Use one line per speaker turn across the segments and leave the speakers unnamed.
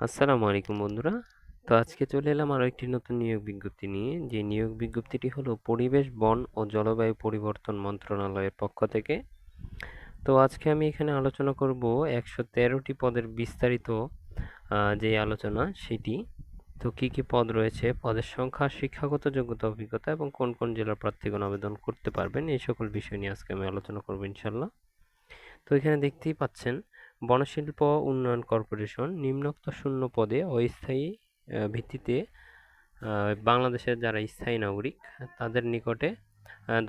আসসালামু আলাইকুম বন্ধুরা। তো আজকে চলে এলাম আরো একটি নতুন নিয়োগ বিজ্ঞপ্তি নিয়ে। যে নিয়োগ বিজ্ঞপ্তিটি হলো পরিবেশ, বন ও জলবায়ু পরিবর্তন মন্ত্রণালয়ের পক্ষ থেকে। তো আজকে আমি এখানে আলোচনা করব 113টি পদের বিস্তারিত যে আলোচনা সেটি। তো কি কি পদ রয়েছে, পদের সংখ্যা, শিক্ষাগত যোগ্যতা, অভিজ্ঞতা এবং কোন কোন জেলার প্রার্থীগণ আবেদন করতে পারবেন, এই সকল বিষয় নিয়ে আজকে আমি আলোচনা করব ইনশাল্লাহ। তো এখানে দেখতেই পাচ্ছেন, বনশিল্প উন্নয়ন কর্পোরেশন নিম্নোক্ত শূন্য পদে অস্থায়ী ভিত্তিতে বাংলাদেশের যারা স্থায়ী নাগরিক তাদের নিকটে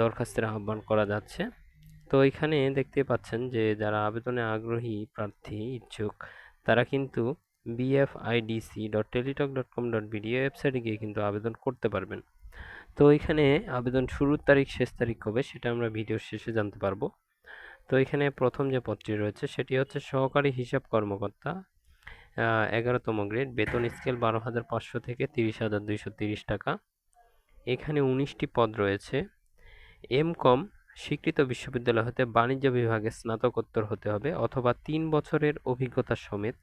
দরখাস্তের আহ্বান করা যাচ্ছে। তো এখানে দেখতে পাচ্ছেন যে যারা আবেদনে আগ্রহী প্রার্থী ইচ্ছুক তারা কিন্তু bfidc.teletalk.com.bd ওয়েবসাইটে গিয়ে কিন্তু আবেদন করতে পারবেন। তো এখানে আবেদন শুরুর তারিখ শেষ তারিখ কবে সেটা আমরা ভিডিওর শেষে জানতে পারবো। তো এখানে প্রথম যে পদটি রয়েছে সেটি হচ্ছে সহকারী হিসাব কর্মকর্তা, 11তম গ্রেড, বেতন স্কেল 12,500 থেকে 30,230 টাকা। এখানে 19টি পদ রয়েছে। এম.কম স্বীকৃত বিশ্ববিদ্যালয় হতে বাণিজ্য বিভাগে স্নাতকোত্তর হতে হবে অথবা 3 বছরের অভিজ্ঞতা সমেত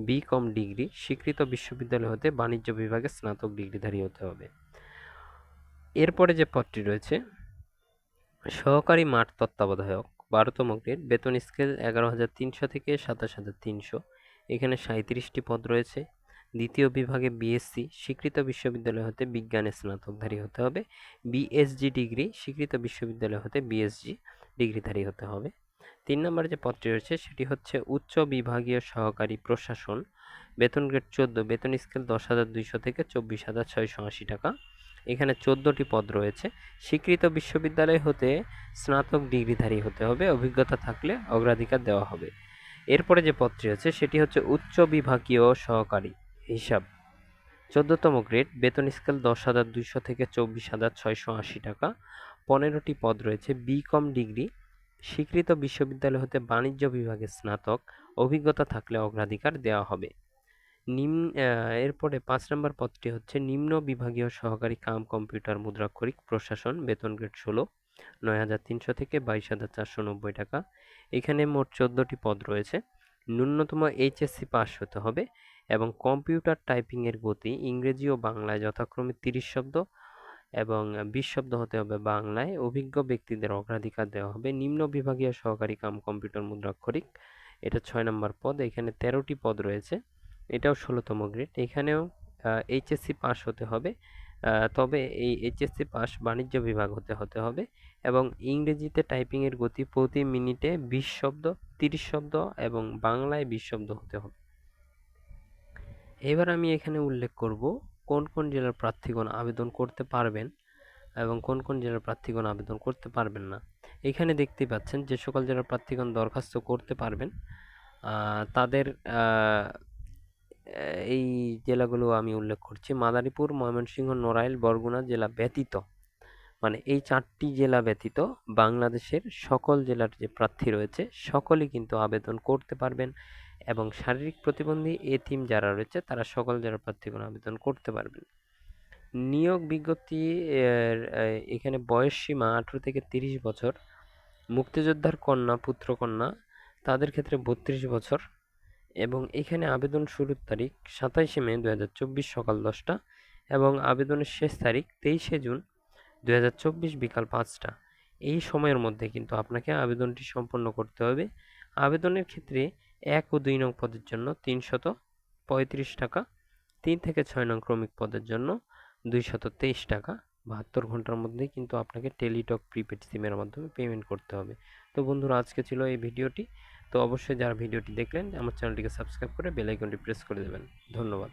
বি.কম ডিগ্রি স্বীকৃত বিশ্ববিদ্যালয় হতে বাণিজ্য বিভাগে স্নাতক ডিগ্রিধারী হতে হবে। এরপরে যে পদটি রয়েছে সহকারী মাঠ তত্ত্বাবধায়ক, 12তম গ্রেড, বেতন স্কেল 11,300 থেকে 27,300। এখানে 37টি পদ রয়েছে। দ্বিতীয় বিভাগে বিএসসি স্বীকৃত বিশ্ববিদ্যালয় হতে বিজ্ঞানে স্নাতকধারী হতে হবে। বিএসজি ডিগ্রি স্বীকৃত বিশ্ববিদ্যালয় হতে বিএসজি ডিগ্রিধারী হতে হবে। 3 নম্বরে যে পদটি রয়েছে সেটি হচ্ছে উচ্চ বিভাগীয় সহকারী প্রশাসন, বেতন গ্রেড 14, বেতন স্কেল 10,200 থেকে 24,680 টাকা। এখানে 14টি পদ রয়েছে। স্বীকৃত বিশ্ববিদ্যালয় হতে স্নাতক ডিগ্রিধারী হতে হবে, অভিজ্ঞতা থাকলে অগ্রাধিকার দেওয়া হবে। এরপরে যে পদটি আছে সেটি হচ্ছে উচ্চ বিভাগীয় সহকারী হিসাব, 14তম গ্রেড, বেতন স্কেল 10,200 থেকে 24,680 টাকা। 15টি পদ রয়েছে। বিকম ডিগ্রি স্বীকৃত বিশ্ববিদ্যালয় হতে বাণিজ্য বিভাগে স্নাতক, অভিজ্ঞতা থাকলে অগ্রাধিকার দেওয়া হবে। এরপরে 5 নম্বর পদটি হচ্ছে নিম্ন বিভাগীয় সহকারী কাম কম্পিউটার মুদ্রাক্ষরিক প্রশাসন, বেতন গ্রেড 16, 9,300 থেকে 22,490 টাকা। এখানে মোট 14টি পদ রয়েছে। ন্যূনতম এইচএসসি পাস হতে হবে এবং কম্পিউটার টাইপিংয়ের গতি ইংরেজি ও বাংলায় যথাক্রমে 30 শব্দ এবং 20 শব্দ হতে হবে বাংলায়। অভিজ্ঞ ব্যক্তিদের অগ্রাধিকার দেওয়া হবে। নিম্ন বিভাগীয় সহকারী কাম কম্পিউটার মুদ্রাক্ষরিক, এটা 6 নম্বর পদ। এখানে 13টি পদ রয়েছে। এটাও 16তম গ্রেড। এখানেও এইচএসসি পাস হতে হবে, তবে এই এইচএসসি পাস বাণিজ্য বিভাগ হতে হবে এবং ইংরেজিতে টাইপিংয়ের গতি প্রতি মিনিটে 20 শব্দ, 30 শব্দ এবং বাংলায় 20 শব্দ হতে হবে। এবার আমি এখানে উল্লেখ করব কোন কোন জেলার প্রার্থীগণ আবেদন করতে পারবেন এবং কোন কোন জেলার প্রার্থীগণ আবেদন করতে পারবেন না। এখানে দেখতেই পাচ্ছেন যে সকল জেলার প্রার্থীগণ দরখাস্ত করতে পারবেন তাদের এই জেলাগুলো আমি উল্লেখ করছি: মাদারীপুর, ময়মনসিংহ, নড়াইল, বরগুনা জেলা ব্যতীত, মানে এই 4টি জেলা ব্যতীত বাংলাদেশের সকল জেলার যে প্রার্থী রয়েছে সকলেই কিন্তু আবেদন করতে পারবেন এবং শারীরিক প্রতিবন্ধী এতিম যারা রয়েছে তারা সকল জেলার প্রার্থীগণ আবেদন করতে পারবেন। নিয়োগ বিজ্ঞপ্তি এখানে বয়স সীমা 18 থেকে 30 বছর, মুক্তিযোদ্ধার কন্যা পুত্র কন্যা তাদের ক্ষেত্রে 32 বছর এবং এখানে আবেদন শুরুর তারিখ 27শে মে 2024 সকাল 10টা এবং আবেদনের শেষ তারিখ 23শে জুন 2024 বিকাল 5টা। এই সময়ের মধ্যে কিন্তু আপনাকে আবেদনটি সম্পন্ন করতে হবে। আবেদনের ক্ষেত্রে 1 ও 2 নং পদের জন্য 335 টাকা, 3 থেকে 6 নং ক্রমিক পদের জন্য 223 টাকা। 72 ঘন্টার মধ্যে কিন্তু আপনাকে টেলিটক প্রিপেড সিমের মাধ্যমে পেমেন্ট করতে হবে। তো বন্ধুরা, আজকে ছিল এই ভিডিওটি। তো অবশ্যই যারা ভিডিওটি দেখলেন আমার চ্যানেলটিকে সাবস্ক্রাইব করে বেল আইকনটি প্রেস করে দেবেন। ধন্যবাদ।